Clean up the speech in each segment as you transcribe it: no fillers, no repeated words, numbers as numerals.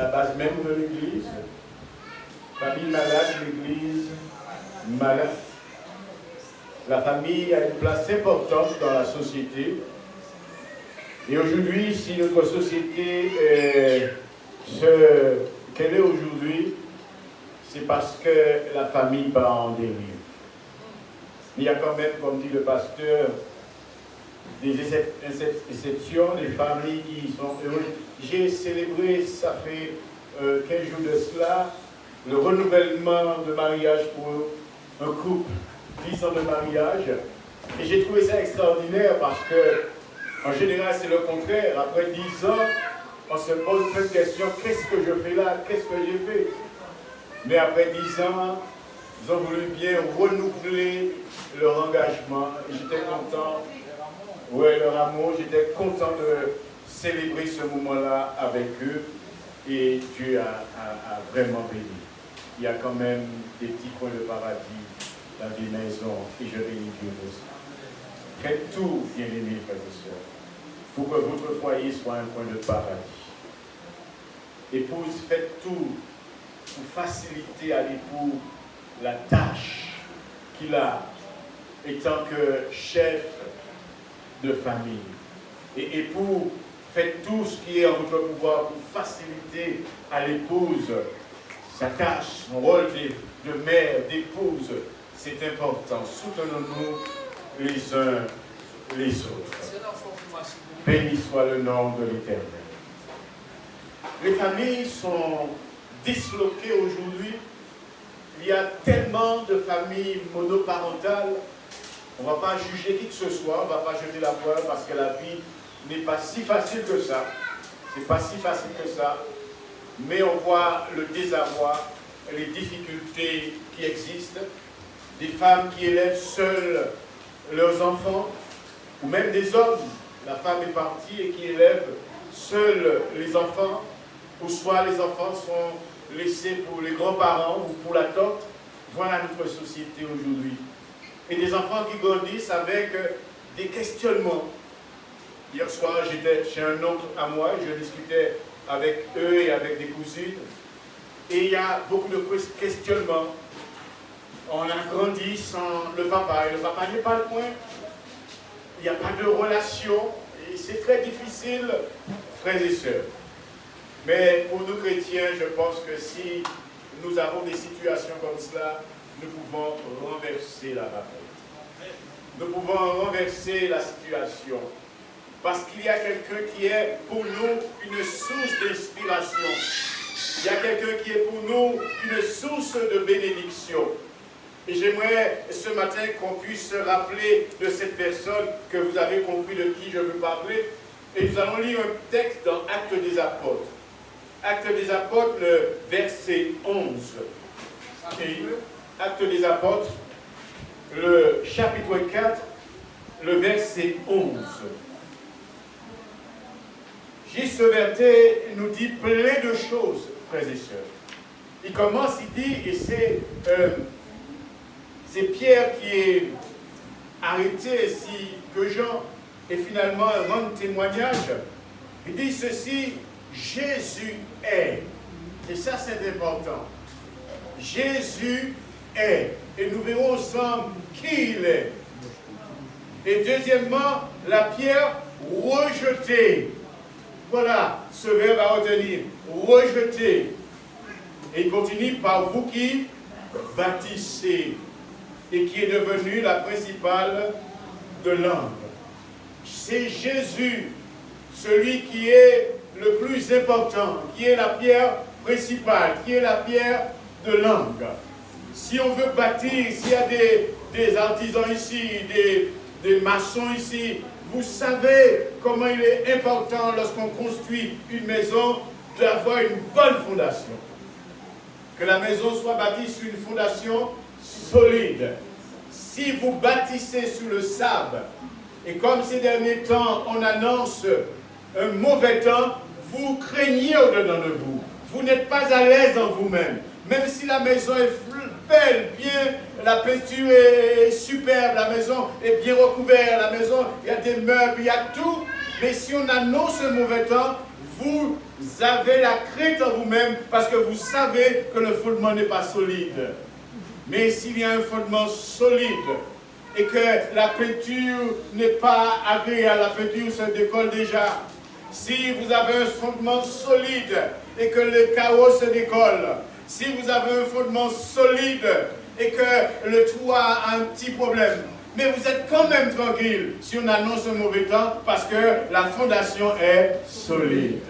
La base même de l'Église. Famille malade, l'Église malade. La famille a une place importante dans la société. Et aujourd'hui, si notre société est ce qu'elle est aujourd'hui, c'est parce que la famille part en dérive. Il y a quand même, comme dit le pasteur, des exceptions, des familles qui sont heureuses. J'ai célébré, ça fait 15 jours de cela, le renouvellement de mariage pour un couple, 10 ans de mariage. Et j'ai trouvé ça extraordinaire parce que, en général, c'est le contraire. Après 10 ans, on se pose plein de questions. Qu'est-ce que je fais là? Qu'est-ce que j'ai fait? Mais après 10 ans, ils ont voulu bien renouveler leur engagement. Et j'étais content. Ouais, leur amour, j'étais content de célébrer ce moment-là avec eux. Et Dieu a vraiment béni. Il y a quand même des petits coins de paradis dans des maisons. Et je bénis Dieu pour ça. Faites tout, bien-aimés frères et sœurs, pour que votre foyer soit un coin de paradis. Épouse, faites tout pour faciliter à l'époux la tâche qu'il a étant que chef de famille. Et époux, faites tout ce qui est en votre pouvoir pour faciliter à l'épouse sa tâche, son rôle de mère, d'épouse. C'est important. Soutenons-nous les uns les autres. Béni soit le nom de l'Éternel. Les familles sont disloquées aujourd'hui. Il y a tellement de familles monoparentales. On ne va pas juger qui que ce soit, on ne va pas jeter la poêle parce que la vie n'est pas si facile que ça. C'est pas si facile que ça. Mais on voit le désarroi, les difficultés qui existent. Des femmes qui élèvent seules leurs enfants, ou même des hommes. La femme est partie et qui élèvent seuls les enfants, ou soit les enfants sont laissés pour les grands-parents ou pour la tante. Voilà notre société aujourd'hui. Et des enfants qui grandissent avec des questionnements. Hier soir, j'étais chez un oncle à moi, je discutais avec eux et avec des cousines. Et il y a beaucoup de questionnements. On a grandi sans le papa, et le papa n'est pas loin. Il n'y a pas de relation, et c'est très difficile, frères et sœurs. Mais pour nous chrétiens, je pense que si nous avons des situations comme cela, nous pouvons renverser la vapeur. Nous pouvons renverser la situation. Parce qu'il y a quelqu'un qui est pour nous une source d'inspiration. Il y a quelqu'un qui est pour nous une source de bénédiction. Et j'aimerais ce matin qu'on puisse se rappeler de cette personne que vous avez compris de qui je veux parler. Et nous allons lire un texte dans Actes des Apôtres. Actes des Apôtres, le verset 11. Et Actes des Apôtres, le chapitre 4, le verset 11. Juste Vertet nous dit plein de choses, frères et sœurs. Il commence, il dit, et c'est Pierre qui est arrêté, si que Jean est finalement rend témoignage. Il dit ceci, Jésus est. Et ça c'est important. Jésus est. Et nous verrons ensemble qui il est. Et deuxièmement, la pierre rejetée. Voilà ce verbe à retenir. Rejeter. Et il continue par vous qui bâtissez et qui est devenue la principale de l'angle. C'est Jésus, celui qui est le plus important, qui est la pierre principale, qui est la pierre de l'angle. Si on veut bâtir, s'il y a des artisans ici, des maçons ici, vous savez comment il est important lorsqu'on construit une maison d'avoir une bonne fondation. Que la maison soit bâtie sur une fondation solide. Si vous bâtissez sur le sable, et comme ces derniers temps, on annonce un mauvais temps, vous craignez au-dedans de vous. Vous n'êtes pas à l'aise en vous-même. Même si la maison est belle, bien, la peinture est superbe, la maison est bien recouverte, la maison, il y a des meubles, il y a tout. Mais si on annonce un mauvais temps, vous avez la crainte en vous-même parce que vous savez que le fondement n'est pas solide. Mais s'il y a un fondement solide et que la peinture n'est pas agréable, la peinture se décolle déjà. Si vous avez un fondement solide et que le carreau se décolle, si vous avez un fondement solide et que le toit a un petit problème, mais vous êtes quand même tranquille si on annonce un mauvais temps parce que la fondation est solide.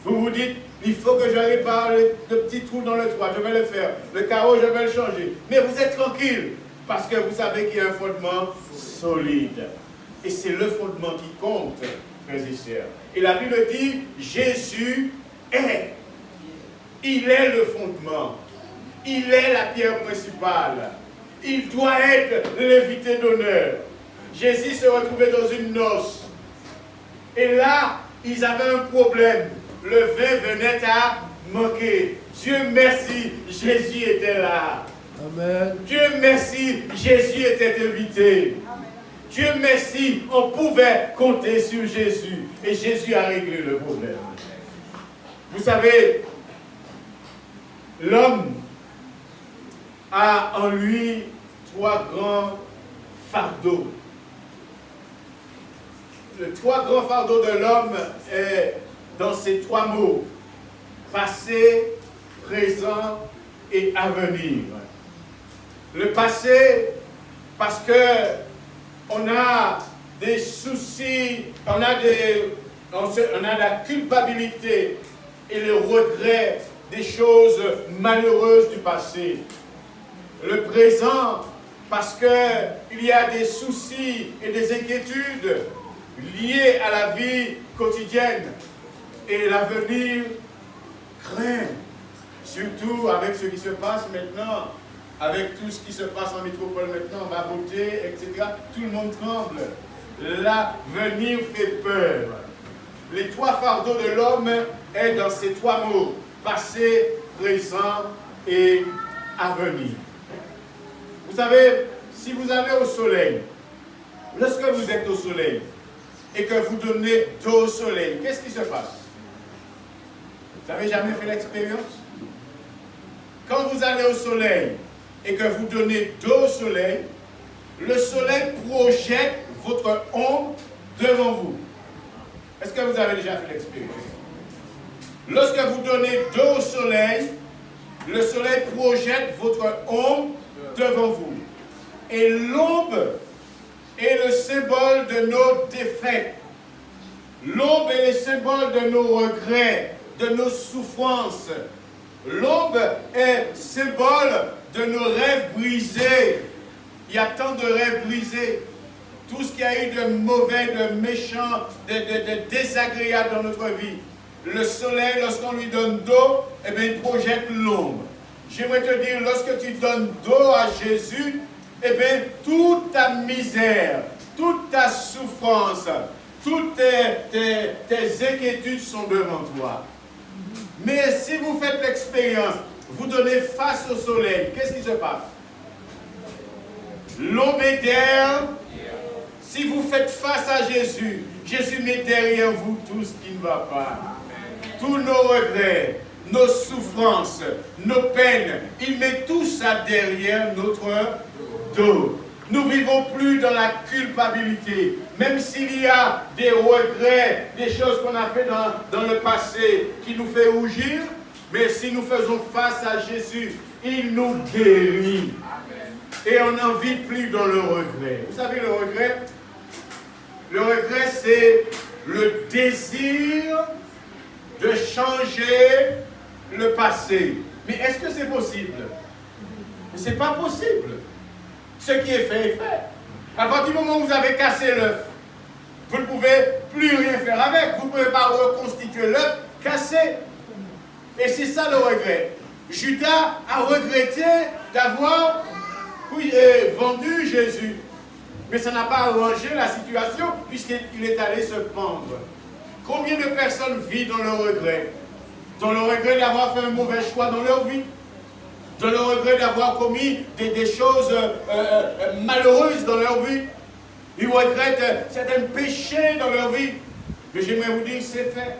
Vous vous dites, il faut que je répare le petit trou dans le toit, je vais le faire. Le carreau, je vais le changer. Mais vous êtes tranquille parce que vous savez qu'il y a un fondement solide. Et c'est le fondement qui compte, frères et sœurs. Et la Bible dit, Jésus est. Il est le fondement. Il est la pierre principale. Il doit être l'invité d'honneur. Jésus se retrouvait dans une noce. Et là, ils avaient un problème. Le vin venait à manquer. Dieu merci, Jésus était là. Amen. Dieu merci, Jésus était invité. Amen. Dieu merci, on pouvait compter sur Jésus. Et Jésus a réglé le problème. Vous savez, l'homme a en lui 3 grands fardeaux. Les 3 grands fardeaux de l'homme est dans ces 3 mots: passé, présent et avenir. Le passé, parce que on a des soucis, on a la culpabilité et le regret des choses malheureuses du passé. Le présent, parce qu'il y a des soucis et des inquiétudes liées à la vie quotidienne. Et l'avenir craint, surtout avec ce qui se passe maintenant, avec tout ce qui se passe en métropole maintenant, on va voter, etc. Tout le monde tremble. L'avenir fait peur. Les 3 fardeaux de l'homme est dans ces 3 mots: passé, présent et avenir. Vous savez, si vous allez au soleil, lorsque vous êtes au soleil et que vous donnez d'eau au soleil, qu'est-ce qui se passe? Vous n'avez jamais fait l'expérience? Quand vous allez au soleil et que vous donnez d'eau au soleil, le soleil projette votre ombre devant vous. Est-ce que vous avez déjà fait l'expérience? Lorsque vous donnez d'eau au soleil, le soleil projette votre ombre devant vous. Et l'ombre est le symbole de nos défaites. L'ombre est le symbole de nos regrets, de nos souffrances. L'ombre est symbole de nos rêves brisés. Il y a tant de rêves brisés. Tout ce qui a eu de mauvais, de méchant, de désagréable dans notre vie. Le soleil, lorsqu'on lui donne d'eau, eh bien, il projette l'ombre. J'aimerais te dire, lorsque tu donnes d'eau à Jésus, eh bien, toute ta misère, toute ta souffrance, toutes tes inquiétudes sont devant toi. Mais si vous faites l'expérience, vous donnez face au soleil, qu'est-ce qui se passe? L'ombre est derrière. Si vous faites face à Jésus, Jésus met derrière vous tout ce qui ne va pas. Tous nos regrets, nos souffrances, nos peines, il met tout ça derrière notre dos. Nous ne vivons plus dans la culpabilité. Même s'il y a des regrets, des choses qu'on a fait dans le passé qui nous fait rougir, mais si nous faisons face à Jésus, il nous guérit. Et on n'en vit plus dans le regret. Vous savez, le regret? Le regret, c'est le désir de changer le passé. Mais est-ce que c'est possible? Mais ce n'est pas possible. Ce qui est fait est fait. À partir du moment où vous avez cassé l'œuf, vous ne pouvez plus rien faire avec. Vous ne pouvez pas reconstituer l'œuf cassé. Et c'est ça le regret. Judas a regretté d'avoir vendu Jésus. Mais ça n'a pas arrangé la situation puisqu'il est allé se pendre. Combien de personnes vivent dans le regret? Dans le regret d'avoir fait un mauvais choix dans leur vie? Dans le regret d'avoir commis des choses malheureuses dans leur vie? Ils regrettent certains péchés dans leur vie. Mais j'aimerais vous dire, c'est fait.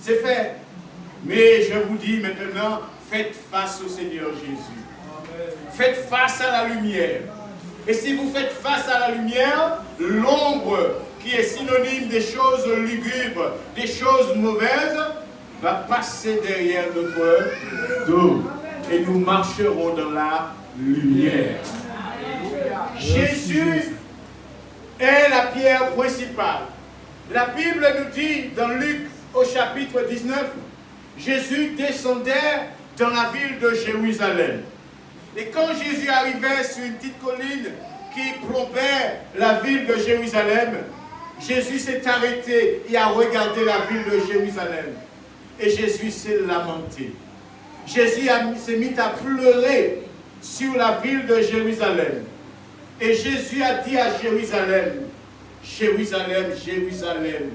c'est fait. Mais je vous dis maintenant, faites face au Seigneur Jésus. Faites face à la lumière. Et si vous faites face à la lumière, l'ombre, qui est synonyme des choses lugubres, des choses mauvaises, va passer derrière notre dos. Et nous marcherons dans la lumière. Jésus est la pierre principale. La Bible nous dit dans Luc au chapitre 19, Jésus descendait dans la ville de Jérusalem. Et quand Jésus arrivait sur une petite colline qui plombait la ville de Jérusalem, Jésus s'est arrêté et a regardé la ville de Jérusalem. Et Jésus s'est lamenté. Jésus s'est mis à pleurer sur la ville de Jérusalem. Et Jésus a dit à Jérusalem, Jérusalem, Jérusalem,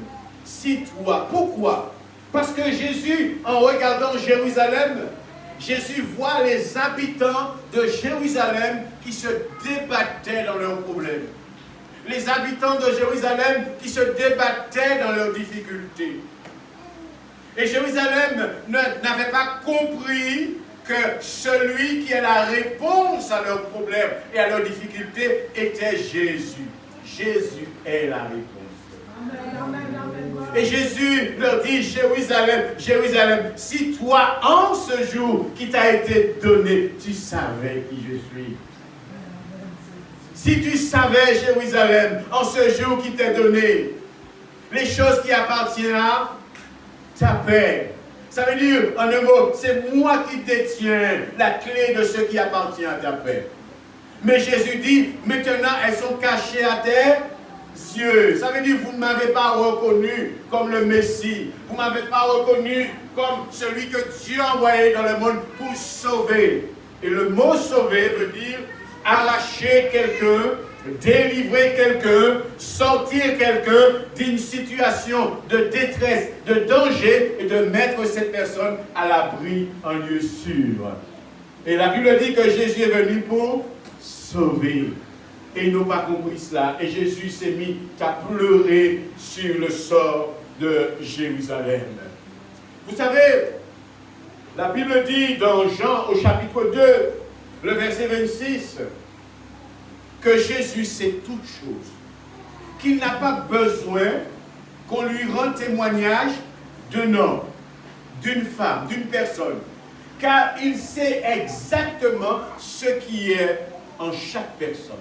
si toi, pourquoi? Parce que Jésus, en regardant Jérusalem, Jésus voit les habitants de Jérusalem qui se débattaient dans leurs problèmes. Les habitants de Jérusalem qui se débattaient dans leurs difficultés. Et Jérusalem n'avait pas compris que celui qui est la réponse à leurs problèmes et à leurs difficultés était Jésus. Jésus est la réponse. Et Jésus leur dit, Jérusalem, Jérusalem, si toi, en ce jour qui t'a été donné, tu savais qui je suis. Si tu savais, Jérusalem, en ce jour qui t'est donné, les choses qui appartiennent à ta paix. Ça veut dire, en un mot, c'est moi qui détiens la clé de ce qui appartient à ta paix. Mais Jésus dit, maintenant elles sont cachées à tes yeux. Ça veut dire, vous ne m'avez pas reconnu comme le Messie. Vous ne m'avez pas reconnu comme celui que Dieu a envoyé dans le monde pour sauver. Et le mot sauver veut dire arracher quelqu'un, délivrer quelqu'un, sortir quelqu'un d'une situation de détresse, de danger et de mettre cette personne à l'abri en lieu sûr. Et la Bible dit que Jésus est venu pour sauver. Et ils n'ont pas compris cela. Et Jésus s'est mis à pleurer sur le sort de Jérusalem. Vous savez, la Bible dit dans Jean au chapitre 2, le verset 26, que Jésus sait toutes choses, qu'il n'a pas besoin qu'on lui rende témoignage d'un homme, d'une femme, d'une personne, car il sait exactement ce qui est en chaque personne.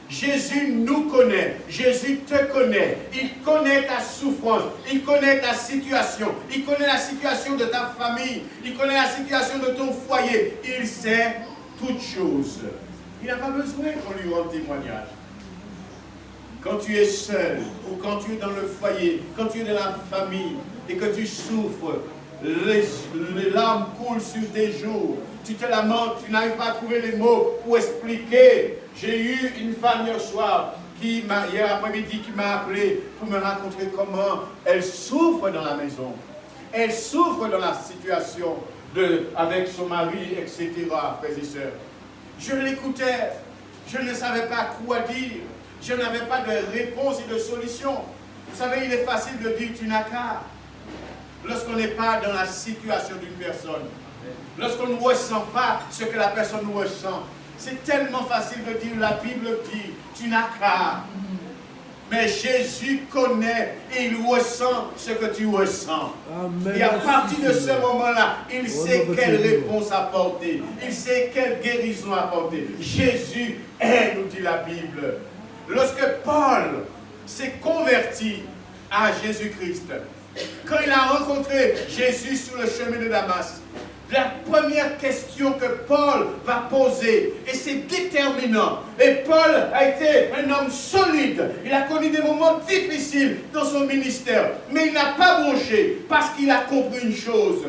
Jésus nous connaît, Jésus te connaît, il connaît ta souffrance, il connaît ta situation, il connaît la situation de ta famille, il connaît la situation de ton foyer, il sait toutes choses. Il n'a pas besoin qu'on lui rende témoignage. Quand tu es seul, ou quand tu es dans le foyer, quand tu es dans la famille, et que tu souffres, les larmes coulent sur tes joues, tu te lamentes, tu n'arrives pas à trouver les mots pour expliquer. J'ai eu une femme hier soir, hier après-midi, qui m'a appelé pour me raconter comment elle souffre dans la maison. Elle souffre dans la situation avec son mari, etc., frères et sœurs. Je l'écoutais, je ne savais pas quoi dire, je n'avais pas de réponse et de solution. Vous savez, il est facile de dire tu n'as qu'à. Lorsqu'on n'est pas dans la situation d'une personne, lorsqu'on ne ressent pas ce que la personne ressent, c'est tellement facile de dire, la Bible dit, tu n'as qu'à. Mais Jésus connaît et il ressent ce que tu ressens. Amen. Et à partir de ce moment-là, il sait quelle réponse apporter. Il sait quelle guérison apporter. Jésus est, nous dit la Bible. Lorsque Paul s'est converti à Jésus-Christ, quand il a rencontré Jésus sur le chemin de Damas, la première question que Paul va poser, et c'est déterminant, et Paul a été un homme solide, il a connu des moments difficiles dans son ministère, mais il n'a pas bronché parce qu'il a compris une chose.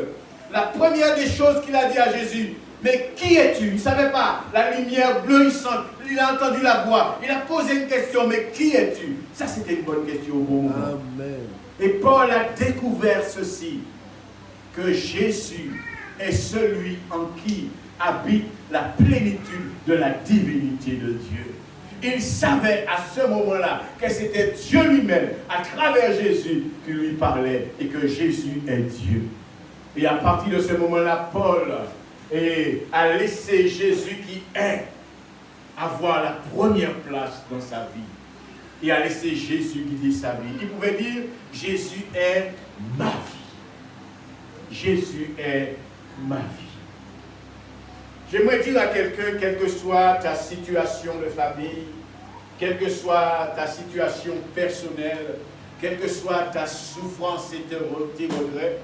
La première des choses qu'il a dit à Jésus, mais qui es-tu? Il ne savait pas, la lumière bleuissante, il a entendu la voix, il a posé une question, mais qui es-tu? Ça c'était une bonne question au bon moment. Amen. Et Paul a découvert ceci, que Jésus est celui en qui habite la plénitude de la divinité de Dieu. Il savait à ce moment-là que c'était Dieu lui-même, à travers Jésus, qui lui parlait et que Jésus est Dieu. Et à partir de ce moment-là, Paul a laissé Jésus qui est avoir la première place dans sa vie. Et a laissé Jésus guider sa vie. Il pouvait dire, Jésus est ma vie. Jésus est ma vie. J'aimerais dire à quelqu'un, quelle que soit ta situation de famille, quelle que soit ta situation personnelle, quelle que soit ta souffrance et tes regrets,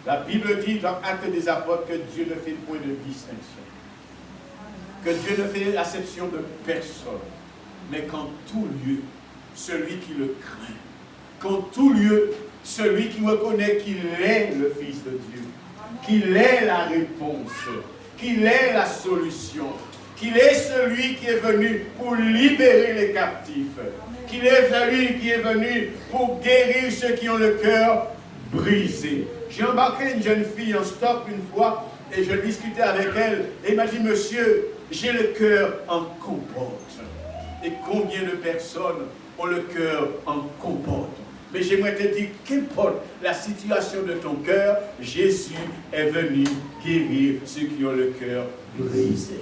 la Bible dit dans Actes des Apôtres que Dieu ne fait point de distinction. Que Dieu ne fait acception de personne, mais qu'en tout lieu, celui qui le craint, qu'en tout lieu, celui qui reconnaît qu'il est le Fils de Dieu, qu'il est la réponse, qu'il est la solution, qu'il est celui qui est venu pour libérer les captifs, qu'il est celui qui est venu pour guérir ceux qui ont le cœur brisé. J'ai embarqué une jeune fille en stop une fois et je discutais avec elle et elle m'a dit, monsieur, j'ai le cœur en compote. Et combien de personnes ont le cœur en compote? Mais j'aimerais te dire, qu'importe la situation de ton cœur, Jésus est venu guérir ceux qui ont le cœur brisé.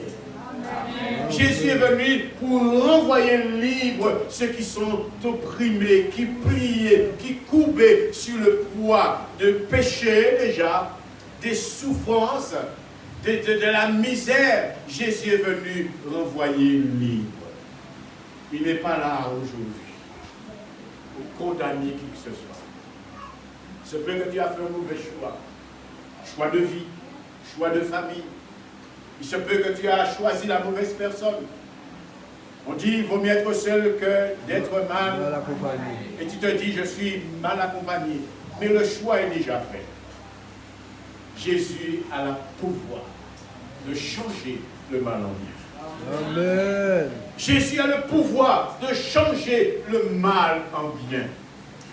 Amen. Jésus est venu pour renvoyer libre ceux qui sont opprimés, qui plient, qui courbés sur le poids de péché déjà, des souffrances, de la misère. Jésus est venu renvoyer libre. Il n'est pas là aujourd'hui pour condamner qui que ce soit. Il se peut que tu as fait un mauvais choix. Choix de vie, choix de famille. Il se peut que tu as choisi la mauvaise personne. On dit qu'il vaut mieux être seul que d'être mal accompagné. Et tu te dis, je suis mal accompagné. Mais le choix est déjà fait. Jésus a le pouvoir de changer le mal en bien. Amen. Jésus a le pouvoir de changer le mal en bien.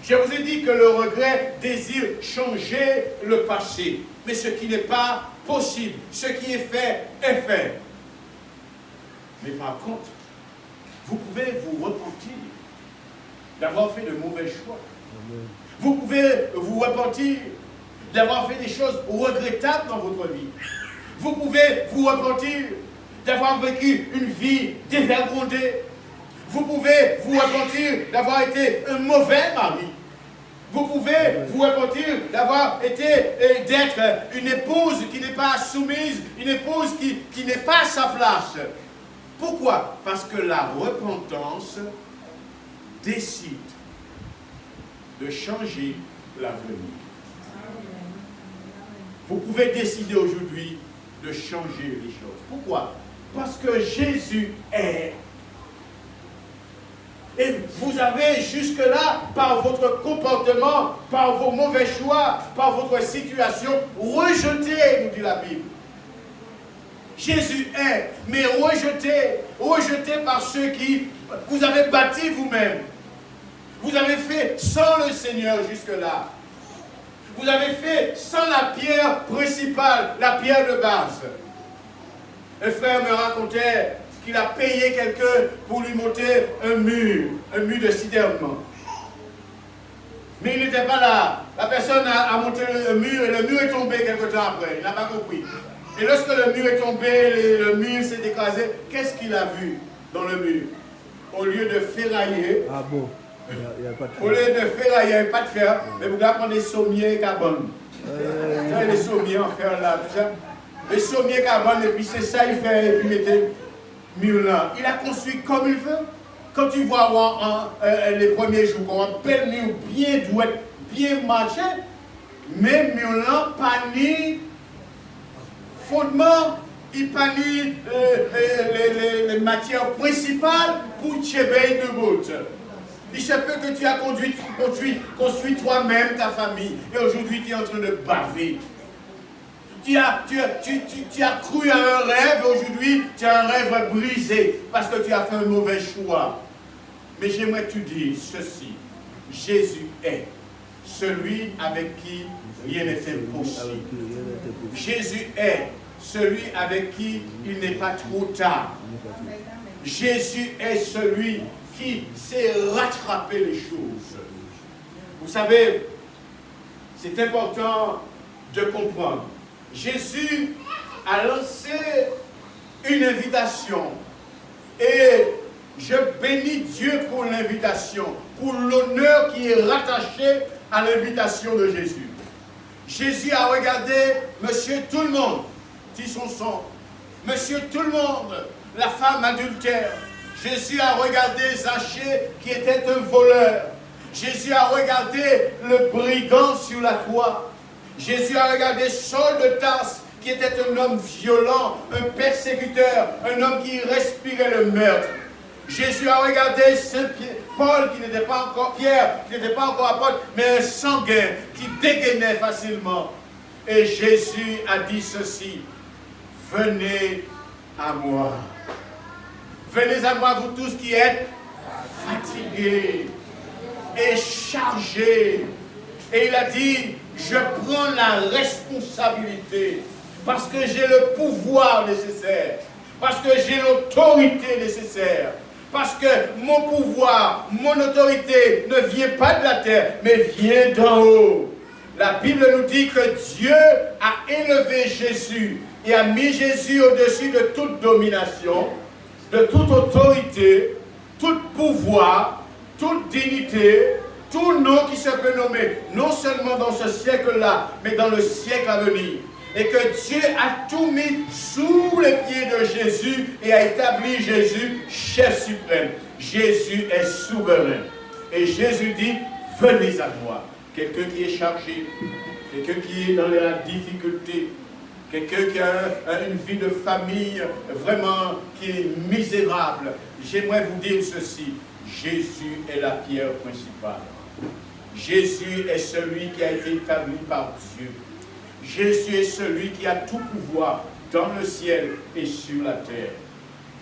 Je vous ai dit que le regret désire changer le passé. Mais ce qui n'est pas possible, ce qui est fait. Mais par contre, vous pouvez vous repentir d'avoir fait de mauvais choix. Amen. Vous pouvez vous repentir d'avoir fait des choses regrettables dans votre vie. Vous pouvez vous repentir d'avoir vécu une vie dévergondée. Vous pouvez vous repentir d'avoir été un mauvais mari. Vous pouvez vous repentir d'avoir été, d'être une épouse qui n'est pas soumise, une épouse qui n'est pas à sa place. Pourquoi? Parce que la repentance décide de changer l'avenir. Vous pouvez décider aujourd'hui de changer les choses. Pourquoi? Parce que Jésus est. Et vous avez jusque-là, par votre comportement, par vos mauvais choix, par votre situation, rejeté, nous dit la Bible. Jésus est, mais rejeté par ceux qui vous avez bâti vous-même. Vous avez fait sans le Seigneur jusque-là. Vous avez fait sans la pierre principale, la pierre de base. Un frère me racontait qu'il a payé quelqu'un pour lui monter un mur de cidernement. Mais il n'était pas là. La personne a monté le mur et le mur est tombé quelque temps après. Il n'a pas compris. Et lorsque le mur est tombé, le mur s'est écrasé, qu'est-ce qu'il a vu dans le mur? Au lieu de ferrailler, au lieu de ferrailler, il n'y avait pas de fer, mais vous devez prendre des sommiers carbone. Les sommiers en fer là, tout ça. Les sommiers carbone, et puis c'est ça il fait, et puis mettez mur là. Il a construit comme il veut. Quand tu vois les premiers jours, qu'on a un bel mur bien doué, bien marché, mais mur là, pas ni fondement, il pas ni les matières principales pour tchéber de bout. Il se peut que tu as construit toi-même ta famille, et aujourd'hui tu es en train de baver. Tu as cru à un rêve, aujourd'hui tu as un rêve brisé parce que tu as fait un mauvais choix. Mais j'aimerais te dire ceci, Jésus est celui avec qui rien n'est impossible. Jésus est celui avec qui il n'est pas trop tard. Jésus est celui qui sait rattraper les choses. Vous savez, c'est important de comprendre. Jésus a lancé une invitation et je bénis Dieu pour l'invitation, pour l'honneur qui est rattaché à l'invitation de Jésus. Jésus a regardé Monsieur tout le monde, dit son sang, Monsieur tout le monde, la femme adultère. Jésus a regardé Zachée qui était un voleur. Jésus a regardé le brigand sur la croix. Jésus a regardé Saul de Tarse qui était un homme violent, un persécuteur, un homme qui respirait le meurtre. Jésus a regardé Paul qui n'était pas encore Pierre, qui n'était pas encore apôtre, mais un sanguin qui dégainait facilement. Et Jésus a dit ceci, venez à moi. Venez à moi, vous tous qui êtes fatigués et chargés. Et il a dit, je prends la responsabilité parce que j'ai le pouvoir nécessaire, parce que j'ai l'autorité nécessaire, parce que mon pouvoir, mon autorité ne vient pas de la terre, mais vient d'en haut. La Bible nous dit que Dieu a élevé Jésus et a mis Jésus au-dessus de toute domination, de toute autorité, tout pouvoir, toute dignité, tout nom qui se peut nommer, non seulement dans ce siècle-là, mais dans le siècle à venir. Et que Dieu a tout mis sous les pieds de Jésus et a établi Jésus chef suprême. Jésus est souverain. Et Jésus dit, venez à moi. Quelqu'un qui est chargé, quelqu'un qui est dans la difficulté, quelqu'un qui a une vie de famille vraiment qui est misérable. J'aimerais vous dire ceci, Jésus est la pierre principale. Jésus est celui qui a été établi par Dieu. Jésus est celui qui a tout pouvoir dans le ciel et sur la terre.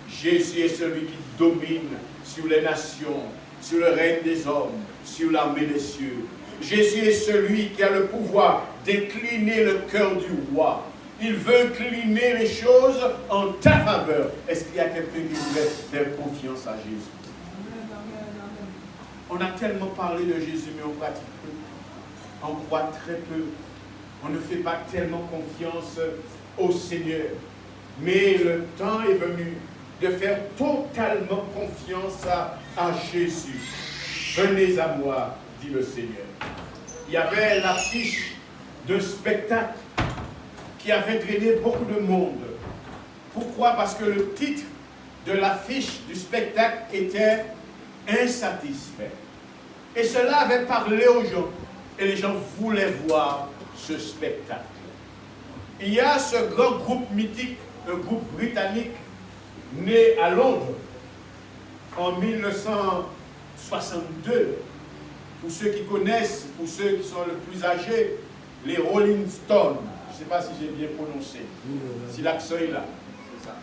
Jésus est celui qui domine sur les nations, sur le règne des hommes, sur l'armée des cieux. Jésus est celui qui a le pouvoir d'incliner le cœur du roi. Il veut incliner les choses en ta faveur. Est-ce qu'il y a quelqu'un qui voudrait faire confiance à Jésus? On a tellement parlé de Jésus, mais on pratique peu. On croit très peu. On ne fait pas tellement confiance au Seigneur. Mais le temps est venu de faire totalement confiance à Jésus. Venez à moi, dit le Seigneur. Il y avait l'affiche d'un spectacle qui avait drainé beaucoup de monde. Pourquoi? Parce que le titre de l'affiche du spectacle était insatisfait. Et cela avait parlé aux gens. Et les gens voulaient voir ce spectacle. Il y a ce grand groupe mythique, un groupe britannique, né à Londres en 1962. Pour ceux qui connaissent, pour ceux qui sont le plus âgés, les Rolling Stones. Je ne sais pas si j'ai bien prononcé, si l'accent est là.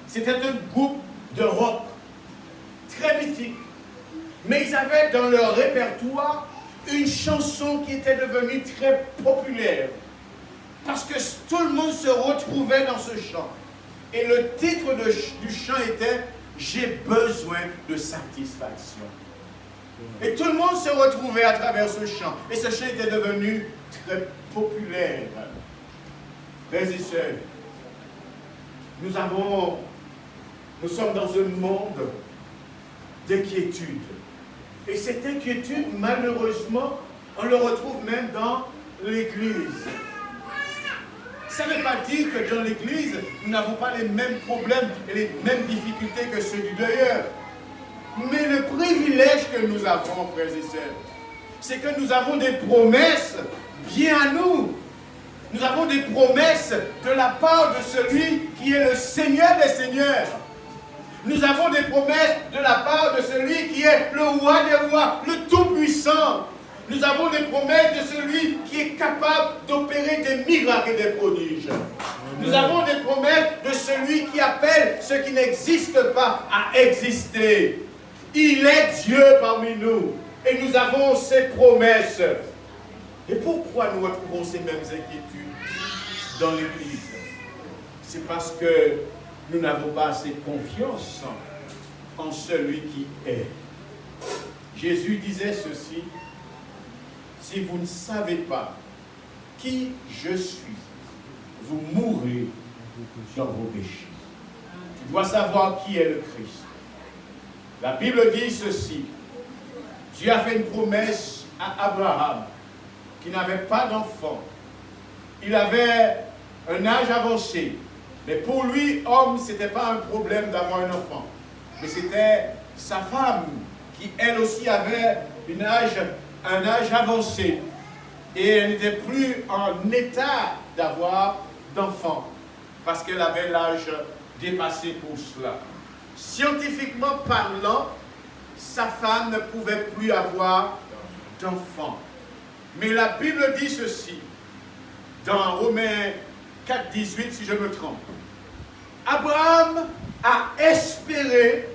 C'était un groupe de rock très mythique. Mais ils avaient dans leur répertoire une chanson qui était devenue très populaire. Parce que tout le monde se retrouvait dans ce chant. Et le titre du chant était « J'ai besoin de satisfaction ». Et tout le monde se retrouvait à travers ce chant. Et ce chant était devenu très populaire. Frères et sœurs, nous sommes dans un monde d'inquiétude. Et cette inquiétude, malheureusement, on le retrouve même dans l'Église. Ça ne veut pas dire que dans l'Église, nous n'avons pas les mêmes problèmes et les mêmes difficultés que ceux du dehors. Mais le privilège que nous avons, frères et sœurs, c'est que nous avons des promesses bien à nous. Nous avons des promesses de la part de celui qui est le Seigneur des Seigneurs. Nous avons des promesses de la part de celui qui est le roi des rois, le Tout-Puissant. Nous avons des promesses de celui qui est capable d'opérer des miracles et des prodiges. Nous avons des promesses de celui qui appelle ce qui n'existe pas à exister. Il est Dieu parmi nous. Et nous avons ces promesses. Et pourquoi nous retrouvons ces mêmes inquiétudes dans l'Église? C'est parce que nous n'avons pas assez confiance en celui qui est. Jésus disait ceci, si vous ne savez pas qui je suis, vous mourrez dans vos péchés. Tu dois savoir qui est le Christ. La Bible dit ceci, Dieu a fait une promesse à Abraham qui n'avait pas d'enfant. Il avait un âge avancé, mais pour lui, homme, ce n'était pas un problème d'avoir un enfant. Mais c'était sa femme qui, elle aussi, avait un âge avancé. Et elle n'était plus en état d'avoir d'enfant, parce qu'elle avait l'âge dépassé pour cela. Scientifiquement parlant, sa femme ne pouvait plus avoir d'enfant. Mais la Bible dit ceci, dans Romains 4, 18, si je me trompe. Abraham a espéré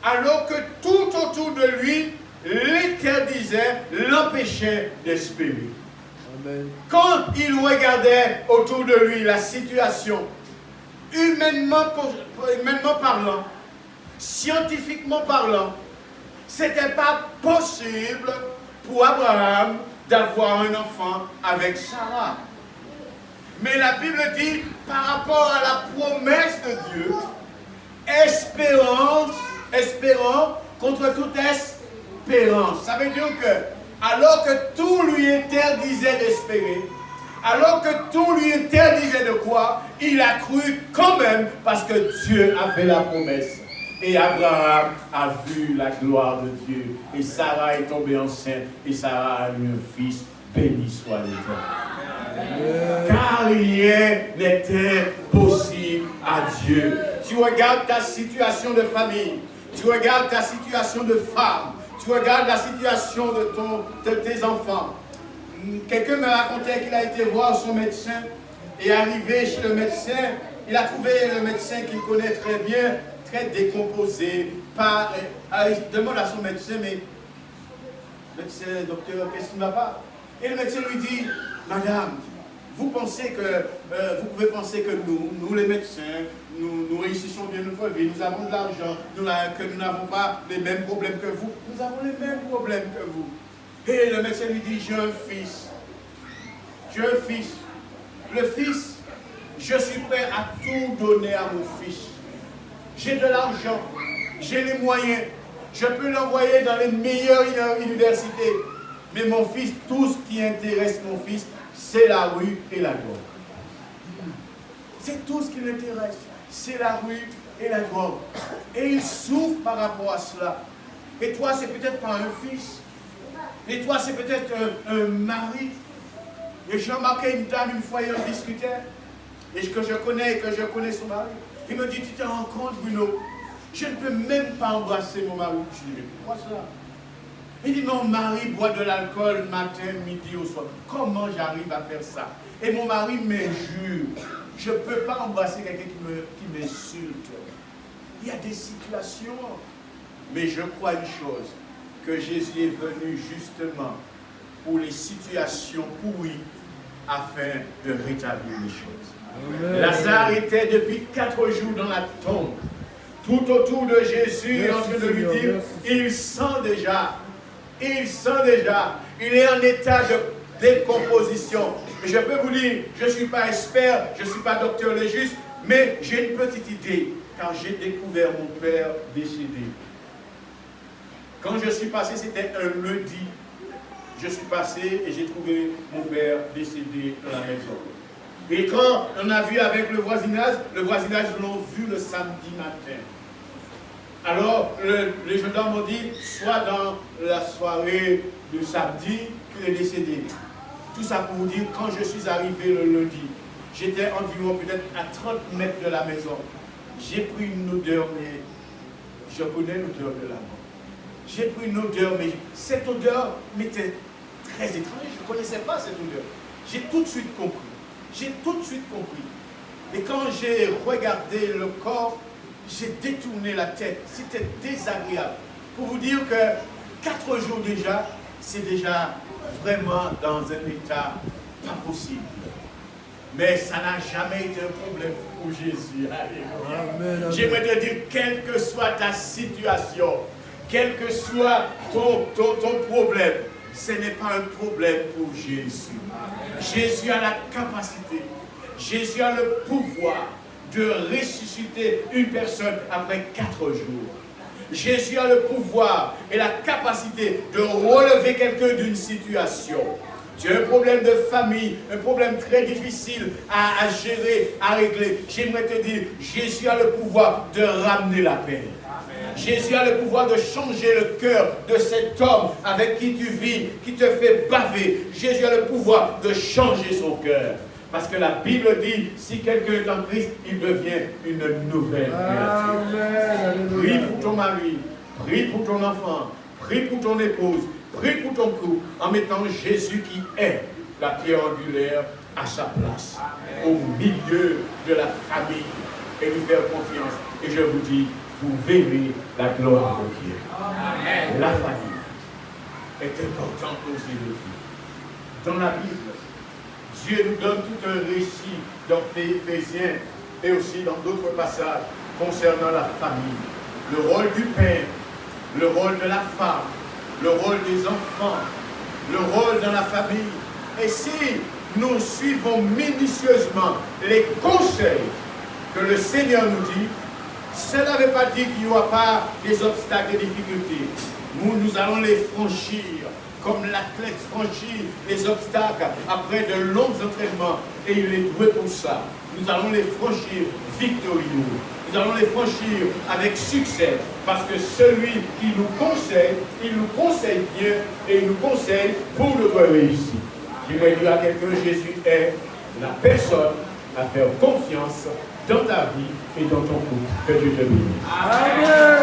alors que tout autour de lui l'interdisait, l'empêchait d'espérer. Amen. Quand il regardait autour de lui la situation, humainement parlant, scientifiquement parlant, ce n'était pas possible pour Abraham d'avoir un enfant avec Sarah. Mais la Bible dit, par rapport à la promesse de Dieu, espérant contre toute espérance. Ça veut dire que, alors que tout lui interdisait d'espérer, alors que tout lui interdisait de croire, il a cru quand même parce que Dieu a fait la promesse. Et Abraham a vu la gloire de Dieu. Et Sarah est tombée enceinte. Et Sarah a eu un fils. Béni soit l'Éternel. Car rien n'était possible à Dieu. Tu regardes ta situation de famille. Tu regardes ta situation de femme. Tu regardes la situation de tes enfants. Quelqu'un m'a raconté qu'il a été voir son médecin. Et arrivé chez le médecin, il a trouvé le médecin qu'il connaît très bien, très décomposé. Il demande à son médecin, mais médecin, docteur, qu'est-ce qui ne va pas? Et le médecin lui dit, madame, vous pouvez penser que nous les médecins, nous réussissons bien notre vie, nous avons de l'argent, que nous n'avons pas les mêmes problèmes que vous. Nous avons les mêmes problèmes que vous. Et le médecin lui dit, j'ai un fils. J'ai un fils. Le fils, je suis prêt à tout donner à mon fils. J'ai de l'argent, j'ai les moyens, je peux l'envoyer dans les meilleures universités. Mais mon fils, tout ce qui intéresse mon fils, c'est la rue et la drogue. C'est tout ce qui l'intéresse, c'est la rue et la drogue. Et il souffre par rapport à cela. Et toi, c'est peut-être pas un fils. Et toi, c'est peut-être un mari. Et j'ai remarqué une dame une fois, et on discutait. Et que je connais son mari. Il me dit, tu te rends compte, Bruno, je ne peux même pas embrasser mon mari. Je dis, mais pourquoi cela? Il dit, mon mari boit de l'alcool matin, midi au soir. Comment j'arrive à faire ça? Et mon mari m'injure. Je ne peux pas embrasser quelqu'un qui m'insulte. Il y a des situations. Mais je crois une chose, que Jésus est venu justement pour les situations pourries afin de rétablir les choses. Amen. Lazare était depuis 4 jours dans la tombe. Tout autour de Jésus, en train de lui dire, il sent déjà. Il est en état de décomposition. Mais je peux vous dire, je ne suis pas expert, je ne suis pas docteur légiste, mais j'ai une petite idée, car j'ai découvert mon père décédé. Quand je suis passé, c'était un lundi. Je suis passé et j'ai trouvé mon père décédé dans la maison. Et quand on a vu avec le voisinage l'ont vu le samedi matin. Alors, les gendarmes m'ont dit, soit dans la soirée du samedi, qu'il est décédé. Tout ça pour vous dire, quand je suis arrivé le lundi, j'étais environ peut-être à 30 mètres de la maison. J'ai pris une odeur, mais je connais l'odeur de la mort. J'ai pris une odeur, mais cette odeur m'était très étrange. Je ne connaissais pas cette odeur. J'ai tout de suite compris. Et quand j'ai regardé le corps, j'ai détourné la tête. C'était désagréable. Pour vous dire que 4 jours déjà, c'est déjà vraiment dans un état pas possible. Mais ça n'a jamais été un problème pour Jésus. Alléluia. J'aimerais te dire, quelle que soit ta situation, quel que soit ton problème, ce n'est pas un problème pour Jésus. Jésus a la capacité, Jésus a le pouvoir de ressusciter une personne après 4 jours. Jésus a le pouvoir et la capacité de relever quelqu'un d'une situation. Tu as un problème de famille, un problème très difficile à gérer, à régler. J'aimerais te dire, Jésus a le pouvoir de ramener la paix. Jésus a le pouvoir de changer le cœur de cet homme avec qui tu vis, qui te fait baver. Jésus a le pouvoir de changer son cœur. Parce que la Bible dit, si quelqu'un est en Christ, il devient une nouvelle créature. Prie pour ton mari, prie pour ton enfant, prie pour ton épouse, prie pour ton couple, en mettant Jésus qui est la pierre angulaire à sa place, au milieu de la famille, et lui faire confiance. Et je vous dis, vous verrez la gloire de Dieu. La famille est importante aux yeux de Dieu. Dans la Bible, Dieu nous donne tout un récit dans Éphésiens et aussi dans d'autres passages concernant la famille. Le rôle du père, le rôle de la femme, le rôle des enfants, le rôle dans la famille. Et si nous suivons minutieusement les conseils que le Seigneur nous dit, cela ne veut pas dire qu'il n'y aura pas des obstacles et des difficultés. Nous allons les franchir, comme l'athlète franchit les obstacles après de longs entraînements, et il est doué pour ça. Nous allons les franchir victorieux. Nous allons les franchir avec succès, parce que celui qui nous conseille, il nous conseille bien, et il nous conseille pour notre réussite. Je vais dire à quelqu'un, Jésus est la personne à faire confiance dans ta vie et dans ton couple. Que Dieu te bénisse. Amen.